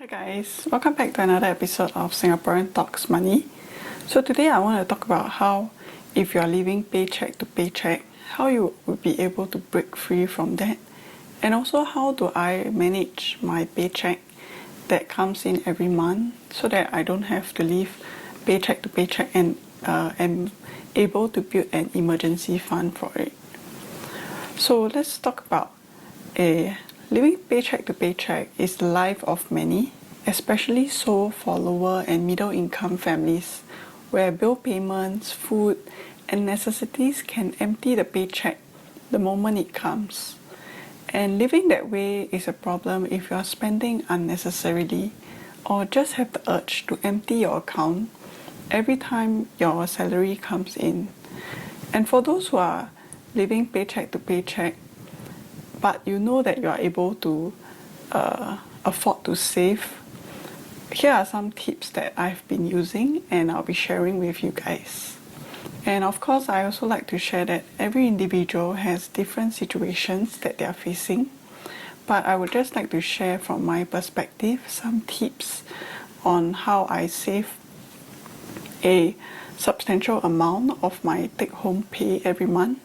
Hi guys, welcome back to another episode of Singaporean Talks Money. So today I want to talk about how if you are living paycheck to paycheck, how you will be able to break free from that, and also how do I manage my paycheck that comes in every month so that I don't have to live paycheck to paycheck and am able to build an emergency fund for it. So let's talk about living paycheck to paycheck is the life of many, especially so for lower and middle income families, where bill payments, food, and necessities can empty the paycheck the moment it comes. And living that way is a problem if you are spending unnecessarily or just have the urge to empty your account every time your salary comes in. And for those who are living paycheck to paycheck, but you know that you are able to afford to save, here are some tips that I've been using and I'll be sharing with you guys. And of course, I also like to share that every individual has different situations that they are facing, but I would just like to share from my perspective some tips on how I save a substantial amount of my take-home pay every month.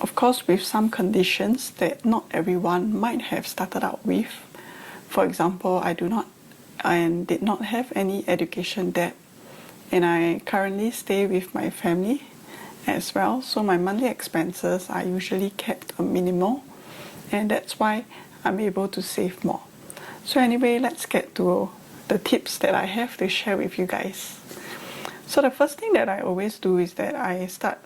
Of course, with some conditions that not everyone might have started out with. For example, I do not and did not have any education debt, and I currently stay with my family as well, so my monthly expenses are usually kept a minimal, and that's why I'm able to save more. So anyway, let's get to the tips that I have to share with you guys. So the first thing that I always do is that I start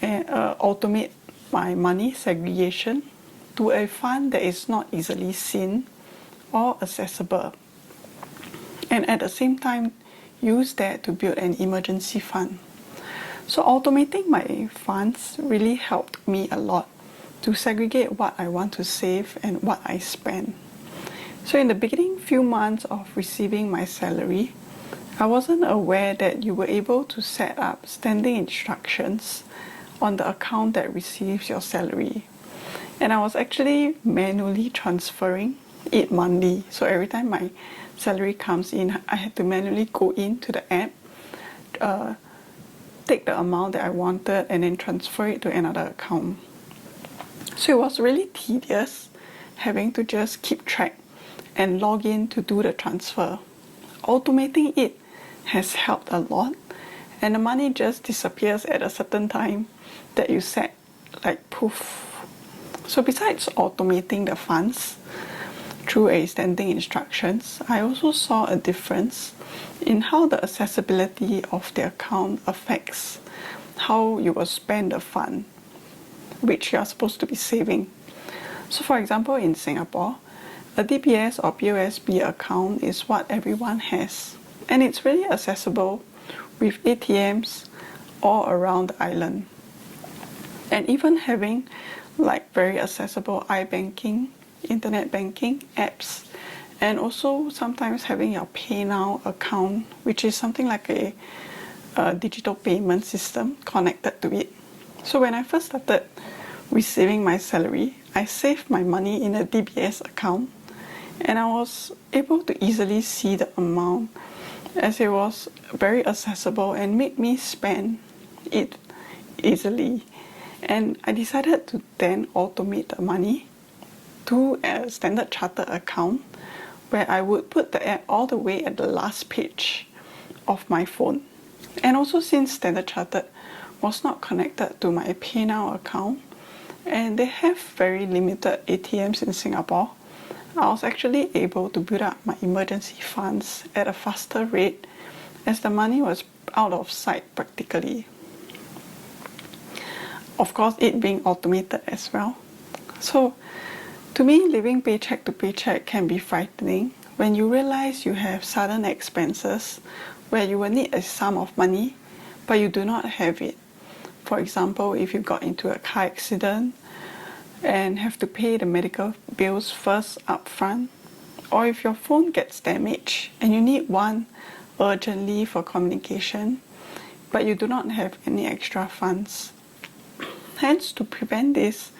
automate my money segregation to a fund that is not easily seen or accessible, and at the same time use that to build an emergency fund. So automating my funds really helped me a lot to segregate what I want to save and what I spend. So in the beginning few months of receiving my salary, I wasn't aware that you were able to set up standing instructions on the account that receives your salary. And I was actually manually transferring it monthly. So every time my salary comes in, I had to manually go into the app, take the amount that I wanted, and then transfer it to another account. So it was really tedious having to just keep track and log in to do the transfer. Automating it has helped a lot, and the money just disappears at a certain time that you set, like poof. So besides automating the funds through a standing instructions, I also saw a difference in how the accessibility of the account affects how you will spend the fund which you are supposed to be saving. So for example, in Singapore, a DBS or POSB account is what everyone has, and it's really accessible with ATMs all around the island. And even having like very accessible iBanking, internet banking apps, and also sometimes having your PayNow account, which is something like a digital payment system connected to it. So when I first started receiving my salary, I saved my money in a DBS account, and I was able to easily see the amount as it was very accessible and made me spend it easily. And I decided to then automate the money to a Standard Chartered account, where I would put the app all the way at the last page of my phone. And also, since Standard Chartered was not connected to my PayNow account, and they have very limited ATMs in Singapore, I was actually able to build up my emergency funds at a faster rate, as the money was out of sight practically. Of course, it being automated as well. So to me, living paycheck to paycheck can be frightening when you realize you have sudden expenses where you will need a sum of money, but you do not have it. For example, if you got into a car accident and have to pay the medical bills first up front, or if your phone gets damaged and you need one urgently for communication, but you do not have any extra funds. Hence, to prevent this,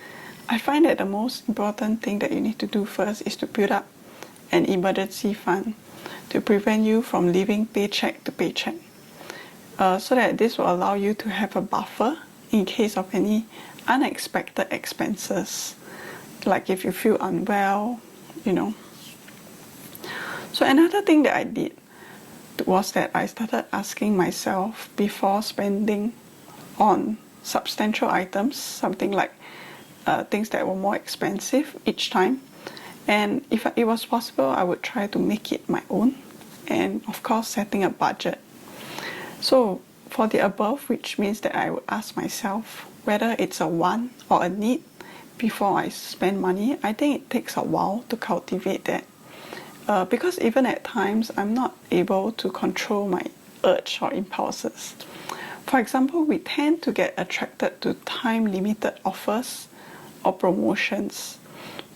I find that the most important thing that you need to do first is to build up an emergency fund to prevent you from living paycheck to paycheck. So that this will allow you to have a buffer in case of any unexpected expenses, like if you feel unwell, So another thing that I did was that I started asking myself before spending on substantial items, something like things that were more expensive each time. And if it was possible, I would try to make it my own. And of course, setting a budget. So for the above, which means that I would ask myself whether it's a want or a need before I spend money, I think it takes a while to cultivate that. Because even at times, I'm not able to control my urge or impulses. For example, we tend to get attracted to time-limited offers or promotions.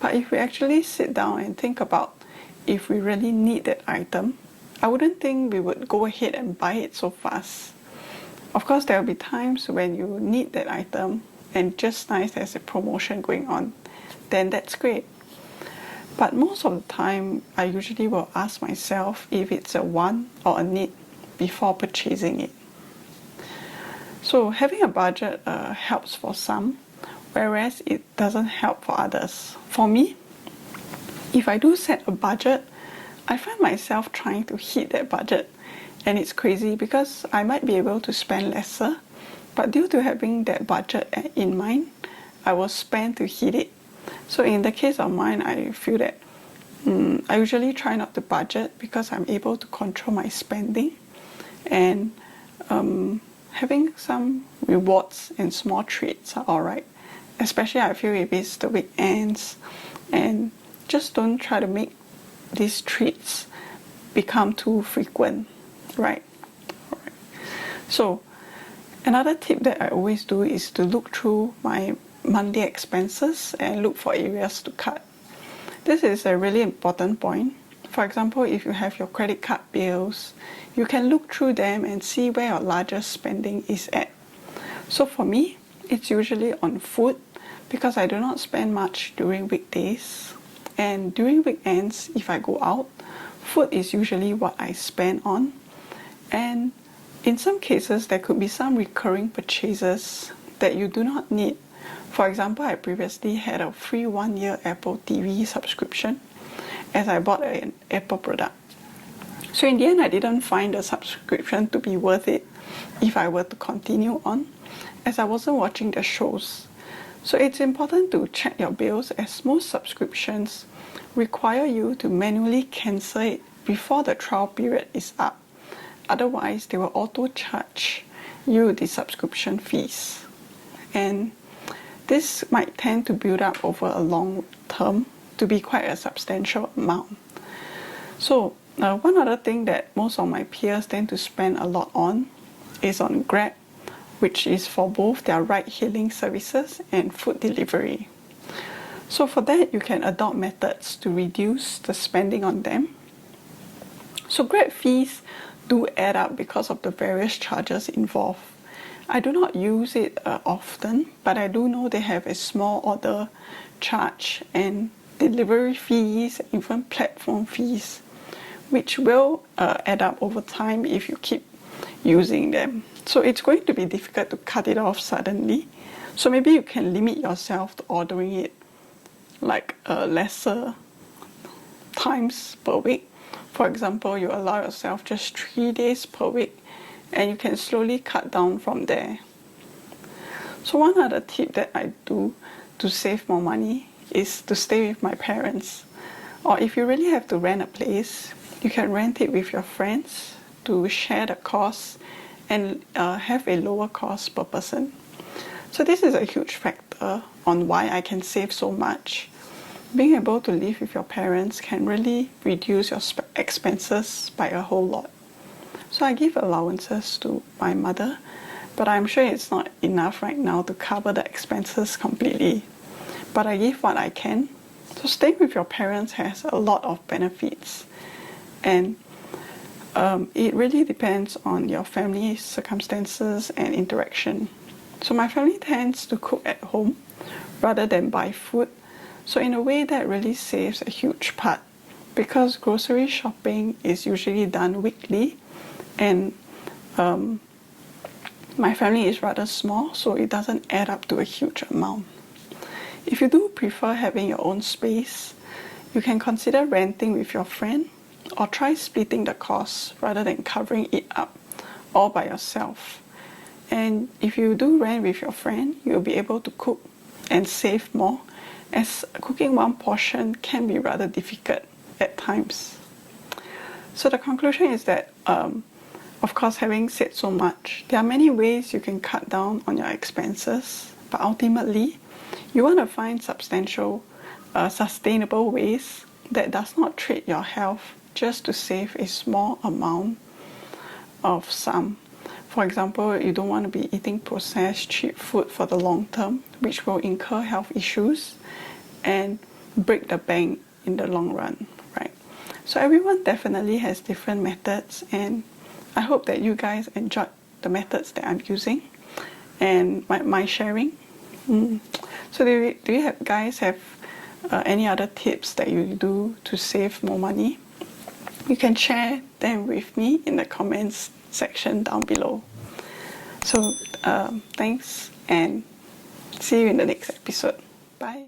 But if we actually sit down and think about if we really need that item, I wouldn't think we would go ahead and buy it so fast. Of course, there will be times when you need that item and just nice there's a promotion going on, then that's great. But most of the time, I usually will ask myself if it's a want or a need before purchasing it. So having a budget helps for some, whereas it doesn't help for others. For me, if I do set a budget, I find myself trying to hit that budget, and it's crazy because I might be able to spend lesser, but due to having that budget in mind, I will spend to hit it. So in the case of mine, I feel that I usually try not to budget because I'm able to control my spending, and having some rewards and small treats are alright. Especially I feel if it's the weekends, and just don't try to make these treats become too frequent, right? Alright. So another tip that I always do is to look through my monthly expenses and look for areas to cut. This is a really important point. For example, if you have your credit card bills, you can look through them and see where your largest spending is at. So for me, it's usually on food because I do not spend much during weekdays. And during weekends, if I go out, food is usually what I spend on. And in some cases, there could be some recurring purchases that you do not need. For example, I previously had a free 1-year Apple TV subscription as I bought an Apple product. So in the end, I didn't find the subscription to be worth it if I were to continue on, as I wasn't watching the shows. So it's important to check your bills, as most subscriptions require you to manually cancel it before the trial period is up. Otherwise, they will auto-charge you the subscription fees. And this might tend to build up over a long term to be quite a substantial amount. So one other thing that most of my peers tend to spend a lot on is on Grab, which is for both their ride-hailing services and food delivery. So for that, you can adopt methods to reduce the spending on them. So Grab fees do add up because of the various charges involved. I do not use it often, but I do know they have a small order charge and delivery fees, even platform fees, which will add up over time if you keep using them. So it's going to be difficult to cut it off suddenly. So maybe you can limit yourself to ordering it like lesser times per week. For example, you allow yourself just 3 days per week, and you can slowly cut down from there. So one other tip that I do to save more money is to stay with my parents. Or if you really have to rent a place, you can rent it with your friends to share the cost and have a lower cost per person. So this is a huge factor on why I can save so much. Being able to live with your parents can really reduce your expenses by a whole lot. So I give allowances to my mother, but I'm sure it's not enough right now to cover the expenses completely. But I give what I can. So staying with your parents has a lot of benefits, and it really depends on your family circumstances and interaction. So my family tends to cook at home rather than buy food. So in a way that really saves a huge part, because grocery shopping is usually done weekly, and my family is rather small, so it doesn't add up to a huge amount. If you do prefer having your own space, you can consider renting with your friend, or try splitting the costs rather than covering it up all by yourself. And if you do rent with your friend, you'll be able to cook and save more, as cooking one portion can be rather difficult at times. So the conclusion is that, of course, having said so much, there are many ways you can cut down on your expenses, but ultimately, you want to find substantial, sustainable ways that does not trade your health just to save a small amount of sum. For example, you don't want to be eating processed cheap food for the long term, which will incur health issues and break the bank in the long run, right? So everyone definitely has different methods, and I hope that you guys enjoyed the methods that I'm using and my sharing. So do you guys have any other tips that you do to save more money? You can share them with me in the comments section down below. So thanks, and see you in the next episode. Bye.